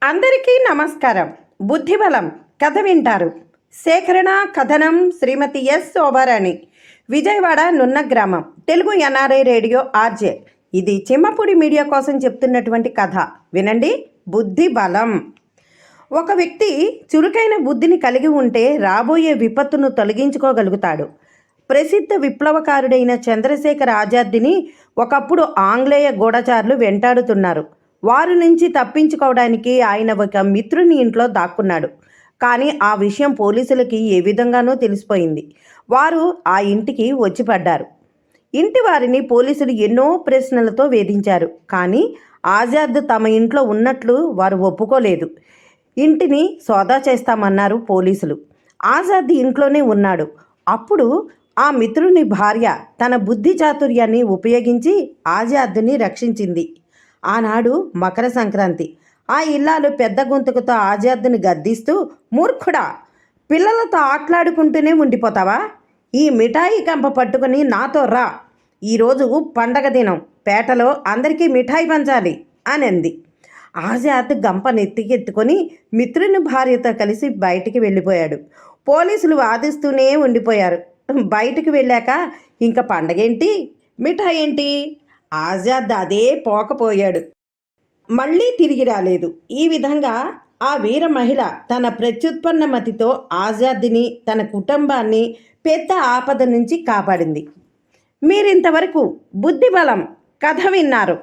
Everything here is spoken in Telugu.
అందరికీ నమస్కారం. బుద్ధిబలం కథ వింటారు. సేకరణ కథనం శ్రీమతి ఎస్ శోభారాణి, విజయవాడ నున్న గ్రామం, తెలుగు ఎన్ఆర్ఐ రేడియో ఆర్జే. ఇది చిమ్మపూడి మీడియా కోసం చెప్తున్నటువంటి కథ వినండి. బుద్ధిబలం. ఒక వ్యక్తి చురుకైన బుద్ధిని కలిగి ఉంటే రాబోయే విపత్తును తొలగించుకోగలుగుతాడు. ప్రసిద్ధ విప్లవకారుడైన చంద్రశేఖర్ ఆజాద్ని ఒకప్పుడు ఆంగ్లేయ గూఢచారులు వెంటాడుతున్నారు. వారి నుంచి తప్పించుకోవడానికి ఆయన ఒక మిత్రుని ఇంట్లో దాక్కున్నాడు. కానీ ఆ విషయం పోలీసులకి ఏ విధంగానో తెలిసిపోయింది. వారు ఆ ఇంటికి వచ్చి పడ్డారు. ఇంటి వారిని పోలీసులు ఎన్నో ప్రశ్నలతో వేధించారు. కానీ ఆజాద్ తమ ఇంట్లో ఉన్నట్లు వారు ఒప్పుకోలేదు. ఇంటిని సోదా చేస్తామన్నారు పోలీసులు. ఆజాద్ ఇంట్లోనే ఉన్నాడు. అప్పుడు ఆ మిత్రుని భార్య తన బుద్ధి చాతుర్యాన్ని ఉపయోగించి ఆజాద్ని రక్షించింది. ఆనాడు మకర సంక్రాంతి. ఆ ఇల్లాలు పెద్ద గొంతుకుతో ఆజాద్ని గద్దిస్తూ, మూర్ఖుడా, పిల్లలతో ఆటలాడుకుంటూనే ఉండిపోతావా? ఈ మిఠాయి కంప పట్టుకుని నాతో రా. ఈరోజు పండగ దినం, పేటలో అందరికీ మిఠాయి పంచాలి అనింది. ఆజాద్ గంప నెత్తికెత్తుకొని మిత్రుని భార్యతో కలిసి బయటికి వెళ్ళిపోయాడు. పోలీసులు వాదిస్తూనే ఉండిపోయారు. బయటికి వెళ్ళాక ఇంకా పండగేంటి, మిఠాయి ఏంటి? ఆజాద్ అదే పోకపోయాడు. మళ్ళీ తిరిగి రాలేదు. ఈ విధంగా ఆ వీర మహిళ తన ప్రత్యుత్పన్న మతితో ఆజాద్ని, తన కుటుంబాన్ని పెద్ద ఆపద నుంచి కాపాడింది. మీరింతవరకు బుద్ధిబలం కథ విన్నారు.